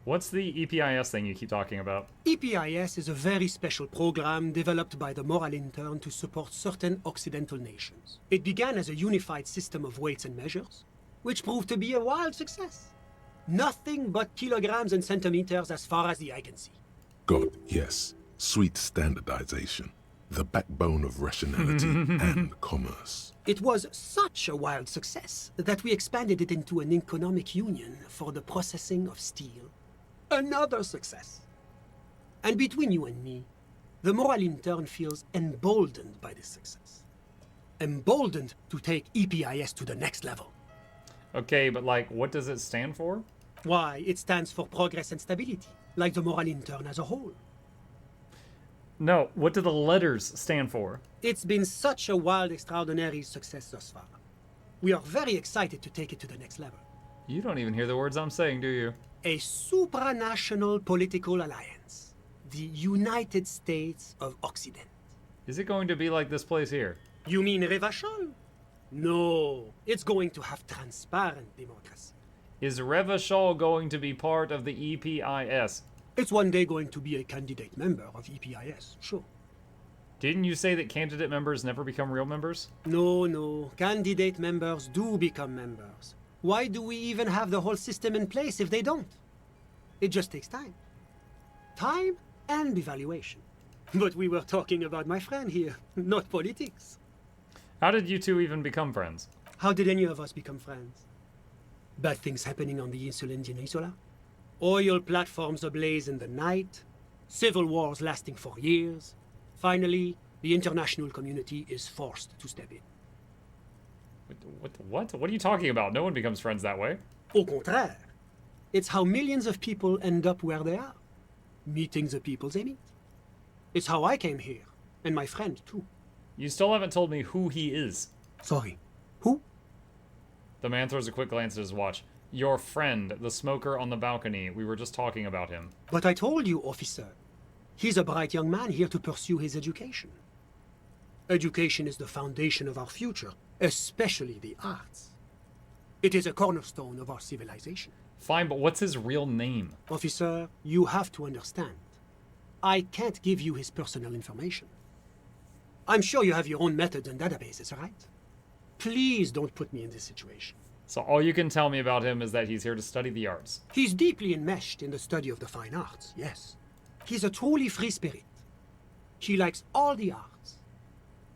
What's the EPIS thing you keep talking about? EPIS is a very special program developed by the Moral Intern to support certain Occidental nations. It began as a unified system of weights and measures, which proved to be a wild success. Nothing but kilograms and centimeters as far as the eye can see. God, yes. Sweet standardization. The backbone of rationality and commerce. It was such a wild success that we expanded it into an economic union for the processing of steel. Another success. And between you and me, the Moral Intern feels emboldened by this success. Emboldened to take EPIS to the next level. Okay, but like, what does it stand for? Why, it stands for progress and stability, like the Moral Intern as a whole. No, what do the letters stand for? It's been such a wild, extraordinary success thus far. We are very excited to take it to the next level. You don't even hear the words I'm saying, do you? A supranational political alliance. The United States of Occident. Is it going to be like this place here? You mean Revachol? No, it's going to have transparent democracy. Is Revachol going to be part of the EPIS? It's one day going to be a candidate member of EPIS, sure. Didn't you say that candidate members never become real members? No. Candidate members do become members. Why do we even have the whole system in place if they don't? It just takes time. Time and evaluation. But we were talking about my friend here, not politics. How did you two even become friends? How did any of us become friends? Bad things happening on the Insulindian Isola? Oil platforms ablaze in the night? Civil wars lasting for years? Finally, the international community is forced to step in. What? What are you talking about? No one becomes friends that way. Au contraire. It's how millions of people end up where they are. Meeting the people they meet. It's how I came here, and my friend too. You still haven't told me who he is. Sorry. Who? The man throws a quick glance at his watch. Your friend, the smoker on the balcony. We were just talking about him. But I told you, officer. He's a bright young man here to pursue his education. Education is the foundation of our future, especially the arts. It is a cornerstone of our civilization. Fine, but what's his real name? Officer, you have to understand. I can't give you his personal information. I'm sure you have your own methods and databases, right? Please don't put me in this situation. So all you can tell me about him is that he's here to study the arts. He's deeply enmeshed in the study of the fine arts, yes. He's a truly free spirit. He likes all the arts.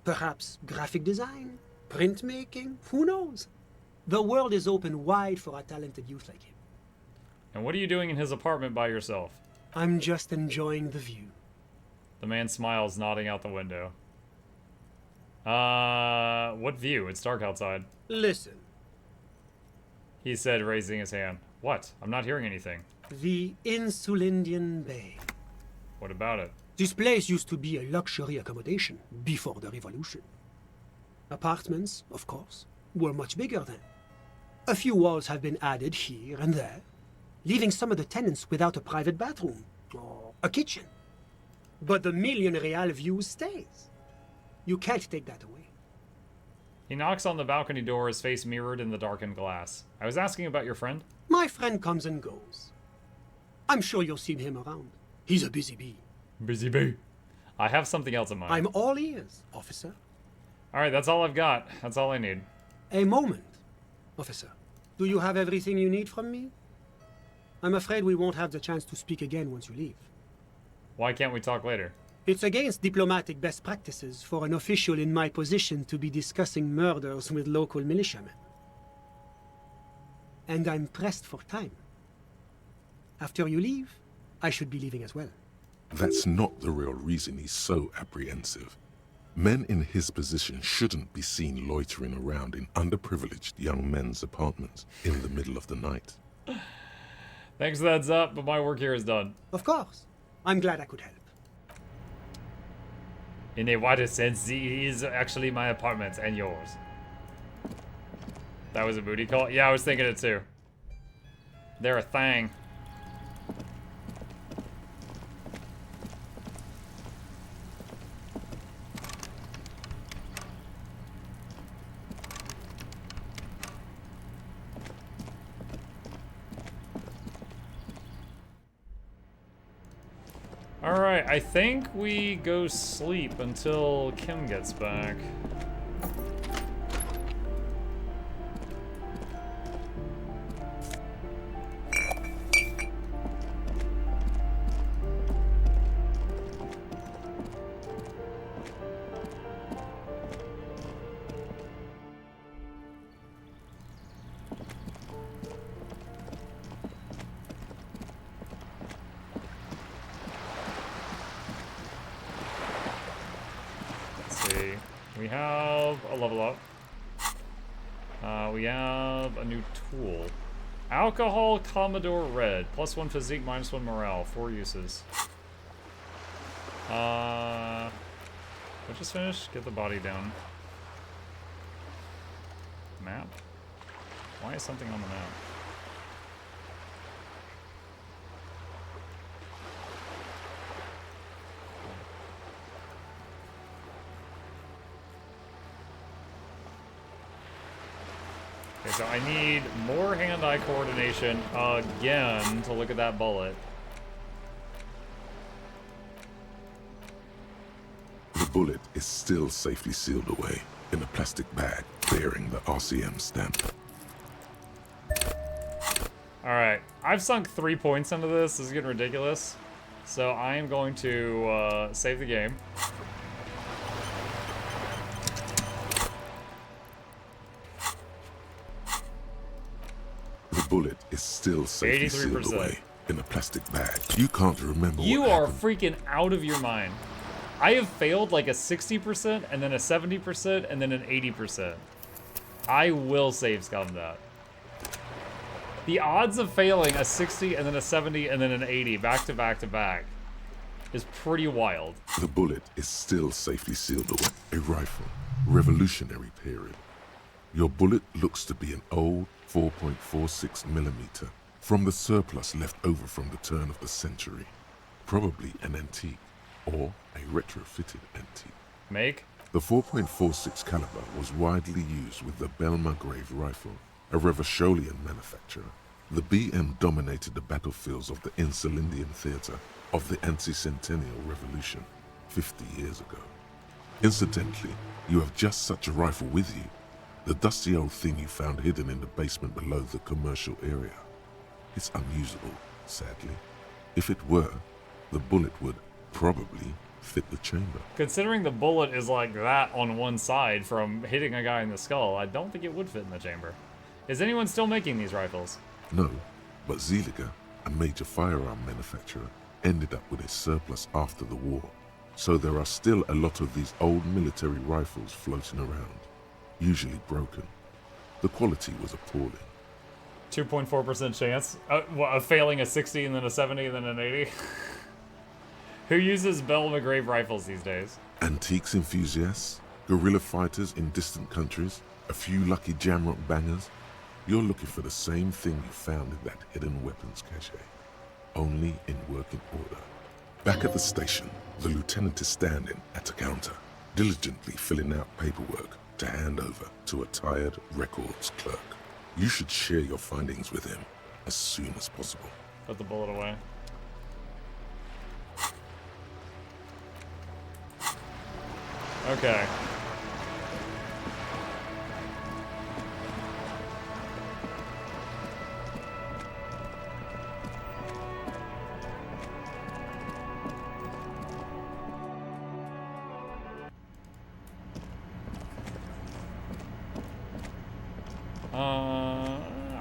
Perhaps graphic design, printmaking, who knows? The world is open wide for a talented youth like him. And what are you doing in his apartment by yourself? I'm just enjoying the view. The man smiles, nodding out the window. What view? It's dark outside. Listen. He said, raising his hand. What? I'm not hearing anything. The Insulindian Bay. What about it? This place used to be a luxury accommodation before the revolution. Apartments, of course, were much bigger then. A few walls have been added here and there, leaving some of the tenants without a private bathroom or a kitchen. But the million real view stays. You can't take that away. He knocks on the balcony door, his face mirrored in the darkened glass. I was asking about your friend. My friend comes and goes. I'm sure you'll see him around. He's a busy bee. Busy bee. I have something else in mind. I'm all ears, officer. Alright, that's all I've got. That's all I need. A moment, officer. Do you have everything you need from me? I'm afraid we won't have the chance to speak again once you leave. Why can't we talk later? It's against diplomatic best practices for an official in my position to be discussing murders with local militiamen. And I'm pressed for time. After you leave, I should be leaving as well. That's not the real reason he's so apprehensive. Men in his position shouldn't be seen loitering around in underprivileged young men's apartments in the middle of the night. Thanks for the heads up, but my work here is done. Of course. I'm glad I could help. In a wider sense, it is actually my apartment and yours. That was a booty call? Yeah, I was thinking it too. They're a thing. Alright, I think we go sleep until Kim gets back. We have a level up. We have a new tool. Alcohol Commodore Red. +1 physique, -1 morale. 4 uses. We just finished? Get the body down. Map? Why is something on the map? Okay, so I need more hand-eye coordination again to look at that bullet. The bullet is still safely sealed away in a plastic bag bearing the RCM stamp. Alright, I've sunk 3 points into this. This is getting ridiculous. So I am going to save the game. The bullet is still safely sealed 83%. away in a plastic bag. You can't remember You what are happened. freaking out of your mind. I have failed like a 60% and then a 70% and then an 80%. I will save scum that. The odds of failing a 60 and then a 70 and then an 80 back to back to back is pretty wild. The bullet is still safely sealed away. A rifle, Revolutionary period. Your bullet looks to be an old 4.46 millimeter from the surplus left over from the turn of the century. Probably an antique or a retrofitted antique. Make? The 4.46 caliber was widely used with the Belmargrave rifle, a Revacholian manufacturer. The BM dominated the battlefields of the Insulindian theater of the anti-centennial revolution 50 years ago. Incidentally, you have just such a rifle with you. The dusty old thing you found hidden in the basement below the commercial area. It's unusable, sadly. If it were, the bullet would probably fit the chamber. Considering the bullet is like that on one side from hitting a guy in the skull, I don't think it would fit in the chamber. Is anyone still making these rifles? No, but Zeliger, a major firearm manufacturer, ended up with a surplus after the war. So there are still a lot of these old military rifles floating around, usually broken. The quality was appalling. 2.4% chance of failing a 60 and then a 70 and then an 80. Who uses Belmargrave rifles these days? Antiques enthusiasts, guerrilla fighters in distant countries, a few lucky jamrock bangers. You're looking for the same thing you found in that hidden weapons cache, only in working order. Back at the station, the lieutenant is standing at a counter, diligently filling out paperwork to hand over to a tired records clerk. You should share your findings with him as soon as possible. Put the bullet away. Okay.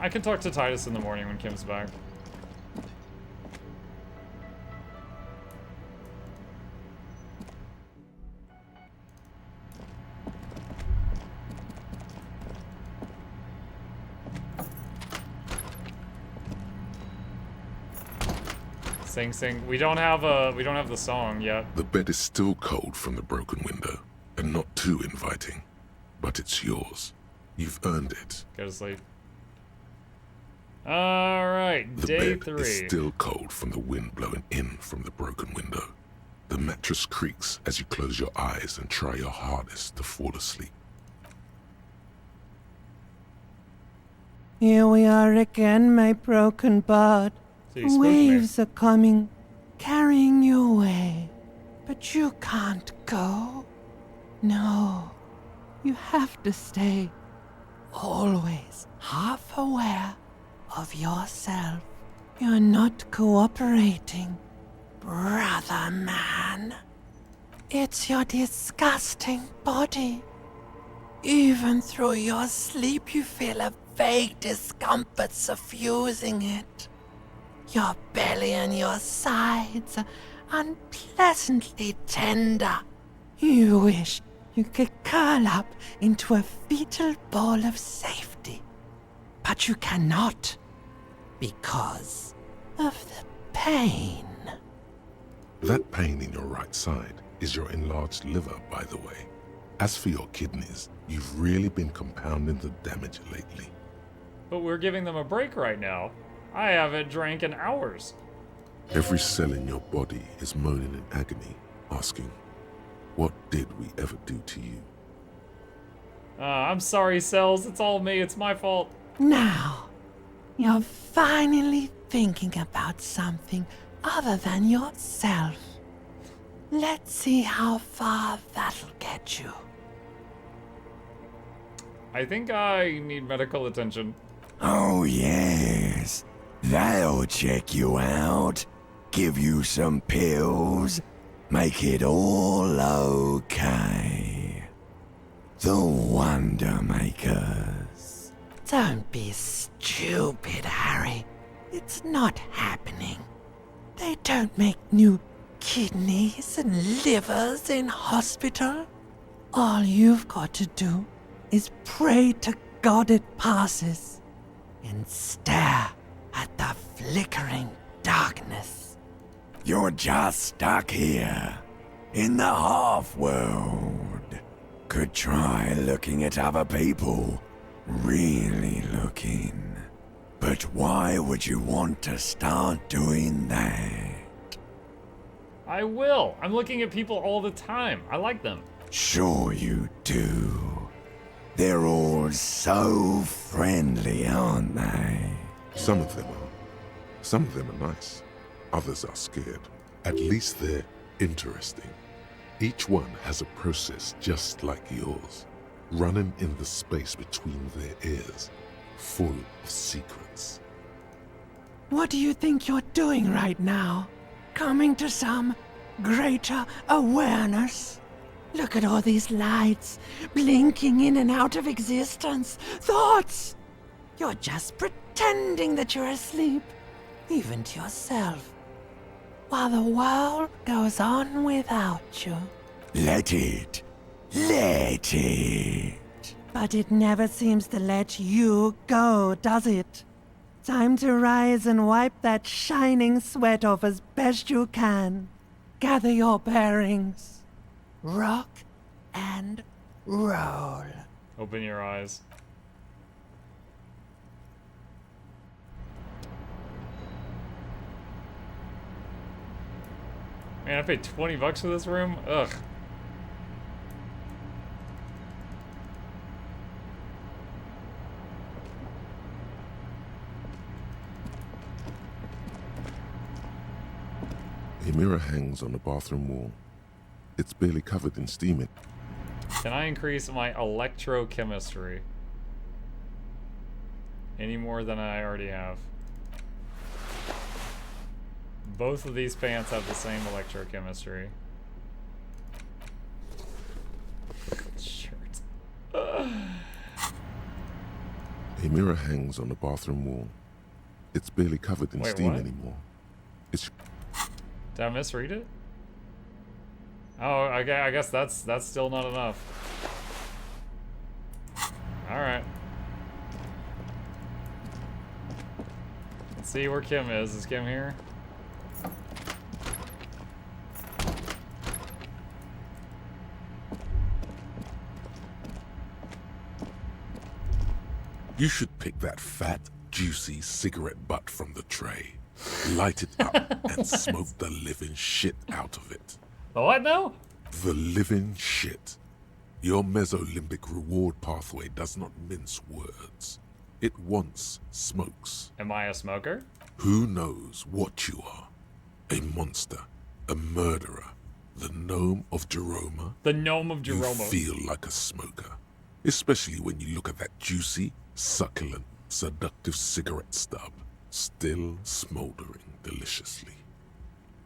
I can talk to Titus in the morning when Kim's back. Sing, sing. We don't have the song yet. The bed is still cold from the broken window, and not too inviting, but it's yours. You've earned it. Go to sleep. Alright, The day bed 3. is still cold from the wind blowing in from the broken window. The mattress creaks as you close your eyes and try your hardest to fall asleep. Here we are again, my broken bud. So you spooked me. Waves are coming. carrying you away, but you can't go. No, you have to stay always half aware of yourself. You're not cooperating, brother man. It's your disgusting body. Even through your sleep, you feel a vague discomfort suffusing it. Your belly and your sides are unpleasantly tender. You wish you could curl up into a fetal ball of safety, but you cannot because of the pain. That pain in your right side is your enlarged liver, by the way. As for your kidneys, you've really been compounding the damage lately. But we're giving them a break right now. I haven't drank in hours. Every cell in your body is moaning in agony, asking, what did we ever do to you? I'm sorry, cells. It's all me. It's my fault. Now, you're finally thinking about something other than yourself. Let's see how far that'll get you. I think I need medical attention. Oh, yes. They'll check you out, give you some pills, make it all okay. The Wonder Makers. Don't be stupid, Harry. It's not happening. They don't make new kidneys and livers in hospital. All you've got to do is pray to God it passes and stare at the flickering darkness. You're just stuck here, in the half-world. Could try looking at other people, really looking. But why would you want to start doing that? I will. I'm looking at people all the time. I like them. Sure you do. They're all so friendly, aren't they? Some of them are. Some of them are nice. Others are scared. At least they're interesting. Each one has a process just like yours, running in the space between their ears, full of secrets. What do you think you're doing right now? Coming to some greater awareness? Look at all these lights, blinking in and out of existence. Thoughts! You're just pretending that you're asleep, even to yourself, while the world goes on without you. Let it. Let it. But it never seems to let you go, does it? Time to rise and wipe that shining sweat off as best you can. Gather your bearings. Rock and roll. Open your eyes. Man, I paid $20 for this room? Ugh. A mirror hangs on the bathroom wall. It's barely covered in steam. Can I increase my electrochemistry? Any more than I already have? Both of these pants have the same electrochemistry. Shirt. A mirror hangs on the bathroom wall. It's barely covered in Wait, steam what? anymore. It's Did I misread it? Oh, I guess that's still not enough. Alright. Let's see where Kim is. Is Kim here? You should pick that fat, juicy cigarette butt from the tray, light it up, and smoke the living shit out of it. The what now? The living shit. Your mesolimbic reward pathway does not mince words. It wants smokes. Am I a smoker? Who knows what you are? A monster, a murderer, the gnome of Jeroma. The gnome of You Jeroma. feel like a smoker, especially when you look at that juicy, succulent, seductive cigarette stub, still smoldering deliciously.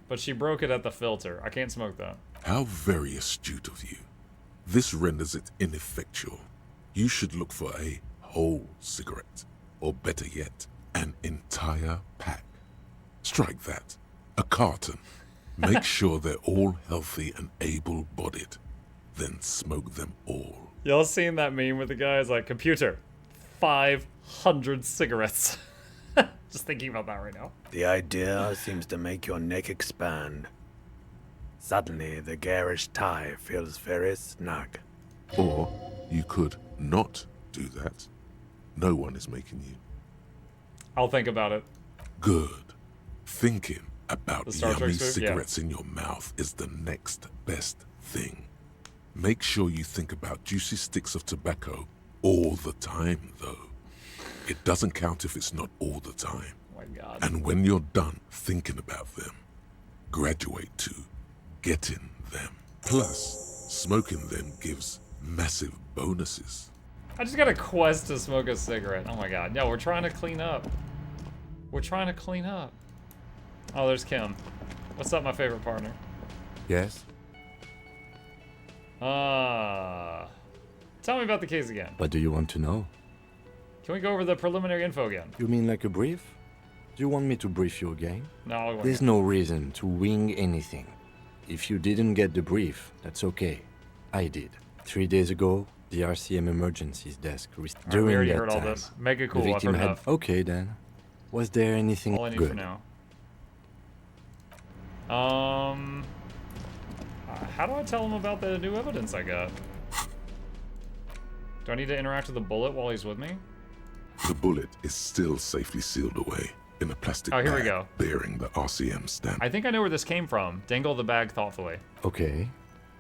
But she broke it at the filter. I can't smoke that. How very astute of you. This renders it ineffectual. You should look for a whole cigarette, or better yet, an entire pack. Strike that. A carton. Make sure they're all healthy and able-bodied. Then smoke them all. Y'all seen that meme with the guy? It's like, computer, 500 cigarettes. Just thinking about that right now. The idea seems to make your neck expand. Suddenly, the garish tie feels very snug. Or you could not do that. No one is making you. I'll think about it. Good. Thinking about The Star Trek yummy spook? Yeah. cigarettes in your mouth is the next best thing. Make sure you think about juicy sticks of tobacco all the time, though. It doesn't count if it's not all the time. Oh my god. And when you're done thinking about them, graduate to getting them. Plus, smoking them gives massive bonuses. I just got a quest to smoke a cigarette. Oh my god. No, we're trying to clean up. We're trying to clean up. Oh, there's Kim. What's up, my favorite partner? Yes? Tell me about the case again. What do you want to know? Can we go over the preliminary info again? You mean like a brief? Do you want me to brief you again? No, I won't. There's no reason to wing anything. If you didn't get the brief, that's okay. I did. 3 days ago, the RCM emergencies desk during we already that heard all time, this. Mega cool. the I've victim heard had... enough. Okay then. Was there anything All I need good? for now. How do I tell him about the new evidence I got? Do I need to interact with the bullet while he's with me? The bullet is still safely sealed away in a plastic Oh, here we bag go. bearing the RCM stamp. I think I know where this came from. Dangle the bag thoughtfully. Okay.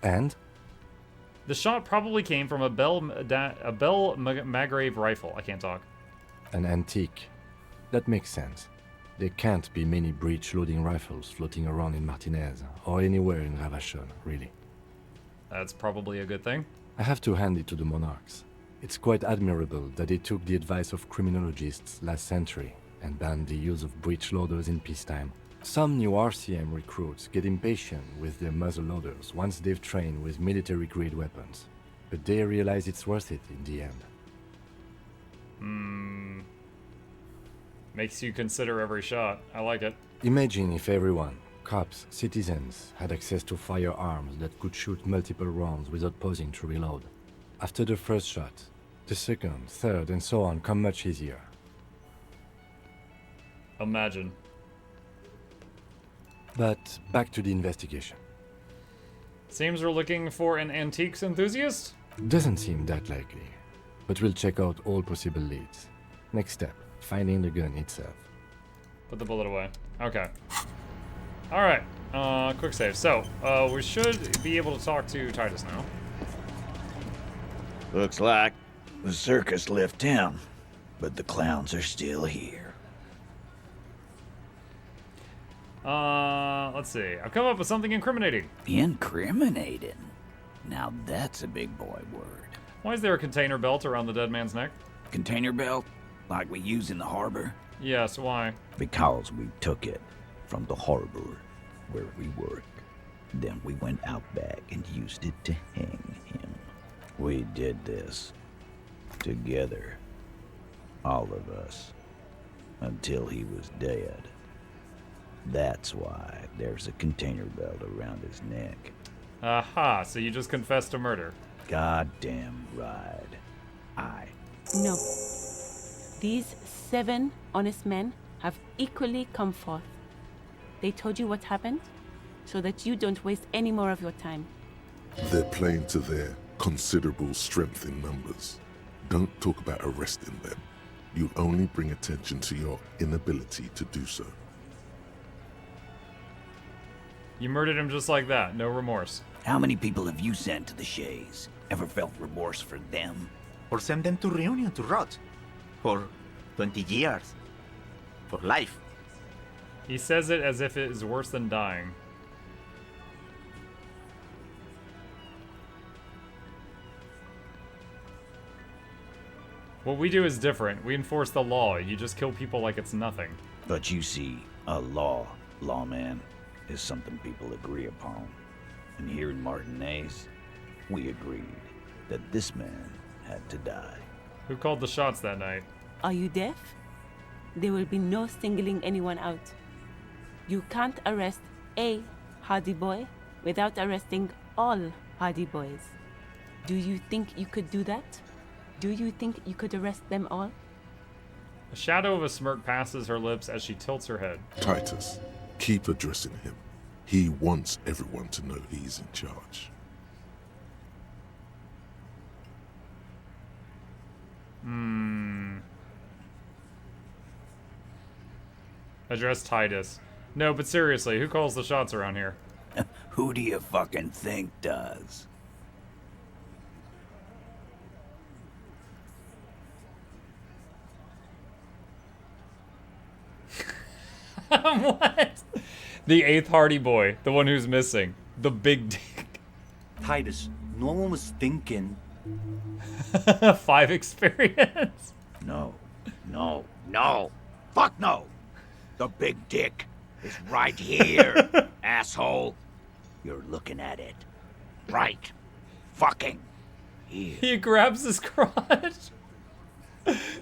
And? The shot probably came from a Bell Magrave rifle. I can't talk. An antique. That makes sense. There can't be many breech-loading rifles floating around in Martinez, or anywhere in Ravachon, really. That's probably a good thing. I have to hand it to the monarchs. It's quite admirable that they took the advice of criminologists last century and banned the use of breech loaders in peacetime. Some new RCM recruits get impatient with their muzzle loaders once they've trained with military-grade weapons, but they realize it's worth it in the end. Makes you consider every shot. I like it. Imagine if everyone, cops, citizens, had access to firearms that could shoot multiple rounds without pausing to reload. After the first shot, the second, third, and so on come much easier. Imagine. But back to the investigation. Seems we're looking for an antiques enthusiast? Doesn't seem that likely, but we'll check out all possible leads. Next step, finding the gun itself. Put the bullet away. Okay. Alright. Quick save. So, we should be able to talk to Titus now. Looks like the circus left town, but the clowns are still here. Let's see. I've come up with something incriminating. Incriminating? Now that's a big boy word. Why is there a container belt around the dead man's neck? Container belt? Like we use in the harbor? Yes, why? Because we took it from the harbor where we work. Then we went out back and used it to hang him. We did this together, all of us, until he was dead. That's why there's a container belt around his neck. Aha, so you just confessed to murder. Goddamn right. No. These 7 honest men have equally come forth. They told you what happened so that you don't waste any more of your time. They're playing to their considerable strength in numbers. Don't talk about arresting them. You'll only bring attention to your inability to do so. You murdered him just like that, no remorse. How many people have you sent to the Shays? Ever felt remorse for them? Or send them to Reunion to rot. For 20 years. For life. He says it as if it is worse than dying. What we do is different. We enforce the law. You just kill people like it's nothing. But you see, a lawman, is something people agree upon. And here in Martinez, we agreed that this man had to die. Who called the shots that night? Are you deaf? There will be no singling anyone out. You can't arrest a Hardy Boy without arresting all Hardy Boys. Do you think you could do that? Do you think you could arrest them all? A shadow of a smirk passes her lips as she tilts her head. Titus, keep addressing him. He wants everyone to know he's in charge. Address Titus. No, but seriously, who calls the shots around here? Who do you fucking think does? What? The 8th Hardy Boy, the one who's missing. The big dick. Titus, no one was thinking. 5 experience. No. Fuck no! The big dick is right here, asshole. You're looking at it. Right. Fucking here. He grabs his crotch.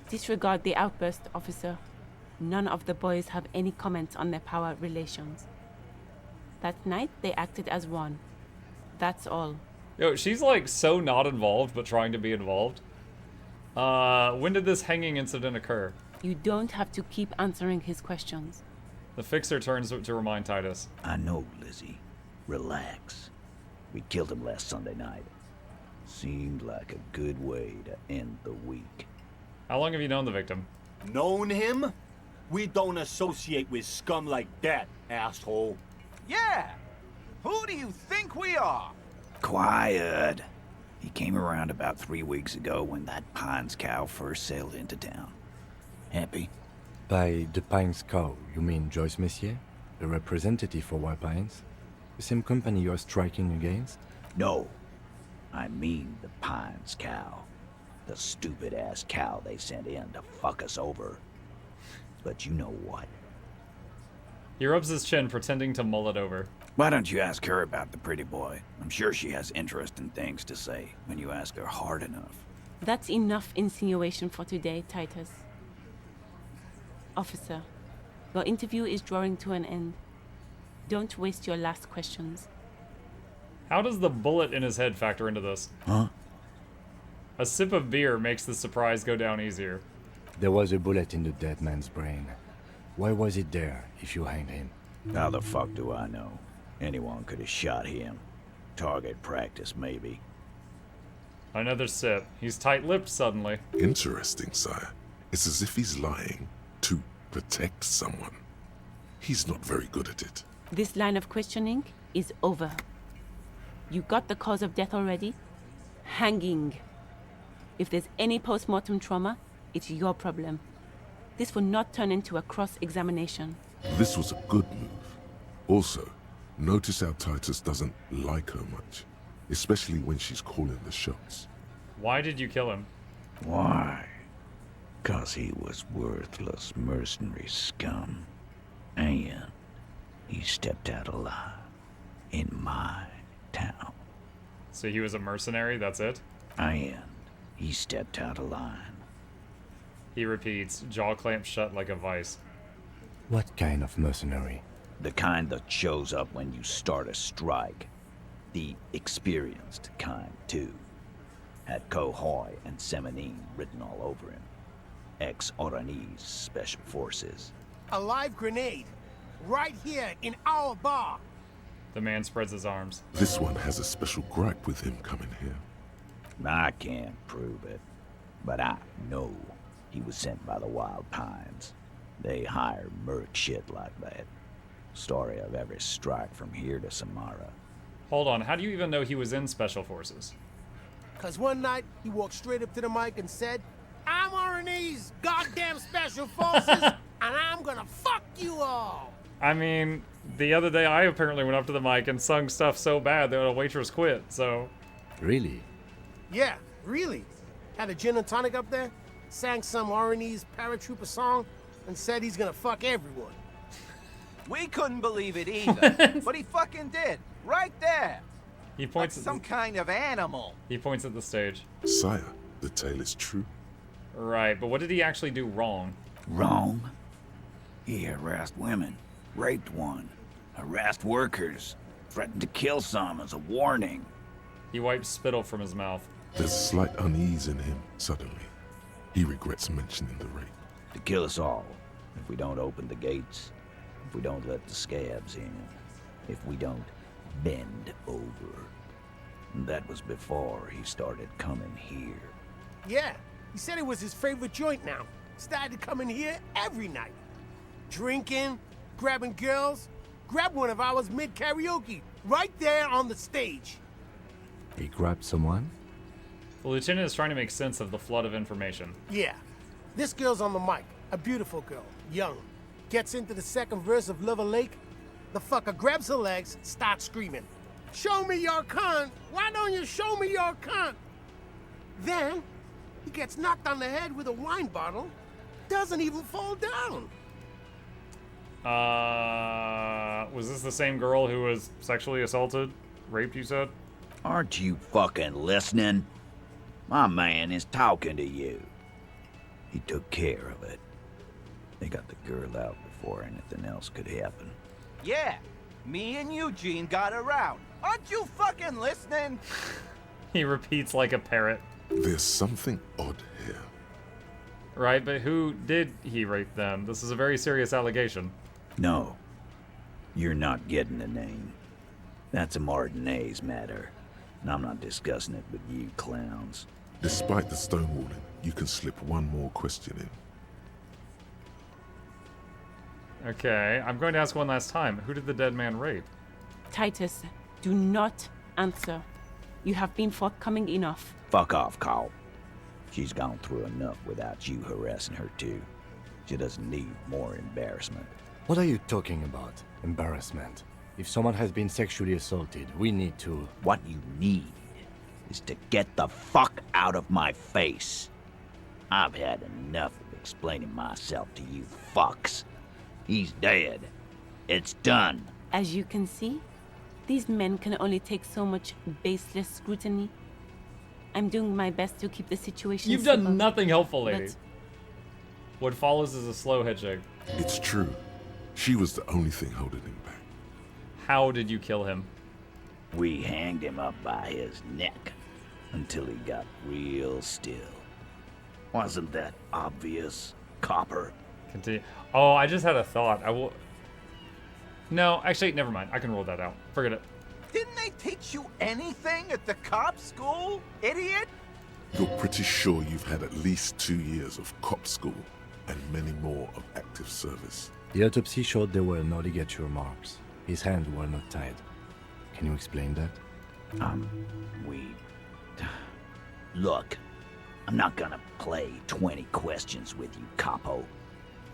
Disregard the outburst, officer. None of the boys have any comments on their power relations. That night, they acted as one. That's all. Yo, she's like so not involved, but trying to be involved. When did this hanging incident occur? You don't have to keep answering his questions. The fixer turns to remind Titus. I know, Lizzie. Relax. We killed him last Sunday night. Seemed like a good way to end the week. How long have you known the victim? Known him? We don't associate with scum like that, asshole. Yeah! Who do you think we are? Quiet. He came around about 3 weeks ago when that Pines cow first sailed into town. Happy? By the Pines cow, you mean Joyce Messier? The representative for White Pines? The same company you're striking against? No. I mean the Pines cow. The stupid-ass cow they sent in to fuck us over. But you know what? He rubs his chin, pretending to mull it over. Why don't you ask her about the pretty boy? I'm sure she has interesting things to say when you ask her hard enough. That's enough insinuation for today, Titus. Officer, your interview is drawing to an end. Don't waste your last questions. How does the bullet in his head factor into this? Huh? A sip of beer makes the surprise go down easier. There was a bullet in the dead man's brain. Why was it there if you hanged him? How the fuck do I know? Anyone could have shot him. Target practice, maybe. Another sip. He's tight-lipped suddenly. Interesting, sire. It's as if he's lying to protect someone. He's not very good at it. This line of questioning is over. You got the cause of death already? Hanging. If there's any post-mortem trauma, it's your problem. This will not turn into a cross-examination. This was a good move. Also, notice how Titus doesn't like her much, especially when she's calling the shots. Why did you kill him? Why? 'Cause he was worthless mercenary scum. And he stepped out alive in my town. So he was a mercenary, that's it? And he stepped out of line. He repeats, jaw clamped shut like a vice. What kind of mercenary? The kind that shows up when you start a strike. The experienced kind, too. Had Cohoy and Semenine written all over him. Ex-Oranese Special Forces. A live grenade. Right here in our bar. The man spreads his arms. This one has a special gripe with him coming here. I can't prove it, but I know he was sent by the Wild Pines. They hire merc shit like that. Story of every strike from here to Samara. Hold on, how do you even know he was in Special Forces? 'Cause one night, he walked straight up to the mic and said, "I'm Oranese goddamn Special Forces, and I'm gonna fuck you all." I mean, the other day I apparently went up to the mic and sung stuff so bad that a waitress quit, so... Really? Yeah, really. Had a gin and tonic up there, sang some R&E's paratrooper song, and said he's gonna fuck everyone. We couldn't believe it either, but he fucking did, right there. He points like at some kind of animal. He points at the stage. Sire, the tale is true. Right, but what did he actually do wrong? Wrong? He harassed women, raped one, harassed workers, threatened to kill some as a warning. He wipes spittle from his mouth. There's a slight unease in him, suddenly. He regrets mentioning the rape. To kill us all, if we don't open the gates, if we don't let the scabs in, if we don't bend over. And that was before he started coming here. Yeah, he said it was his favorite joint now. Started coming here every night. Drinking, grabbing girls. Grabbed one of ours mid-karaoke, right there on the stage. He grabbed someone? The lieutenant is trying to make sense of the flood of information. Yeah, this girl's on the mic. A beautiful girl, young. Gets into the second verse of Lover Lake. The fucker grabs her legs, starts screaming. Show me your cunt! Why don't you show me your cunt? Then, he gets knocked on the head with a wine bottle. Doesn't even fall down. Was this the same girl who was sexually assaulted? Raped, you said? Aren't you fucking listening? My man is talking to you. He took care of it. They got the girl out before anything else could happen. Yeah, me and Eugene got around. Aren't you fucking listening? He repeats like a parrot. There's something odd here. Right, but who did he rape them? This is a very serious allegation. No. You're not getting the name. That's a Martinez matter. And I'm not discussing it with you clowns. Despite the stonewalling, you can slip one more question in. Okay, I'm going to ask one last time. Who did the dead man rape? Titus, do not answer. You have been forthcoming enough. Fuck off, Carl. She's gone through enough without you harassing her too. She doesn't need more embarrassment. What are you talking about? Embarrassment. If someone has been sexually assaulted, we need to... What you need is to get the fuck out of my face. I've had enough of explaining myself to you fucks. He's dead. It's done. As you can see, these men can only take so much baseless scrutiny. I'm doing my best to keep the situation You've simple, done nothing helpful, lady. but What follows is a slow head shake. It's true. She was the only thing holding him back. How did you kill him? We hanged him up by his neck until he got real still. Wasn't that obvious, Copper? Continue. Oh, I just had a thought. I will... No, actually, never mind. I can roll that out. Forget it. Didn't they teach you anything at the cop school, idiot? You're pretty sure you've had at least 2 years of cop school and many more of active service. The autopsy showed there were no ligature marks. His hands were not tied. Can you explain that? Look, I'm not gonna play 20 questions with you, Capo.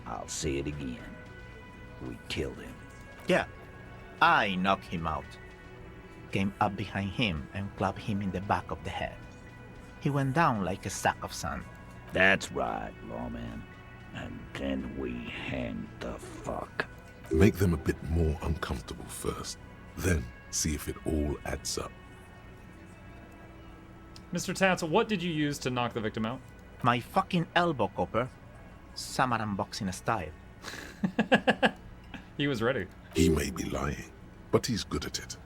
I'll say it again. We killed him. Yeah, I knocked him out. Came up behind him and clapped him in the back of the head. He went down like a sack of sand. That's right, lawman. And then we hanged the fuck. Make them a bit more uncomfortable first, then see if it all adds up. Mr. Tats, what did you use to knock the victim out? My fucking elbow, Copper. Samaran boxing style. He was ready. He may be lying, but he's good at it.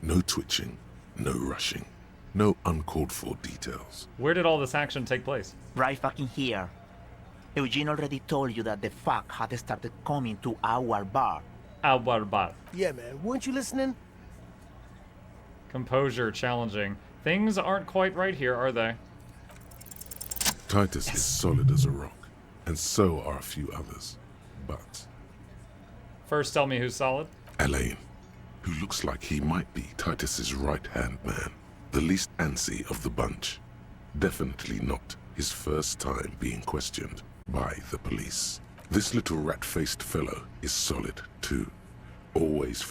No twitching, no rushing, no uncalled for details. Where did all this action take place? Right fucking here. Eugene already told you that the fuck had started coming to our bar. Our bar. Yeah, man, weren't you listening? Composure challenging. Things aren't quite right here, are they? Titus is solid as a rock, and so are a few others. But First, tell me who's solid. Elaine, who looks like he might be Titus's right-hand man, the least antsy of the bunch. Definitely not his first time being questioned by the police. This little rat-faced fellow is solid too. always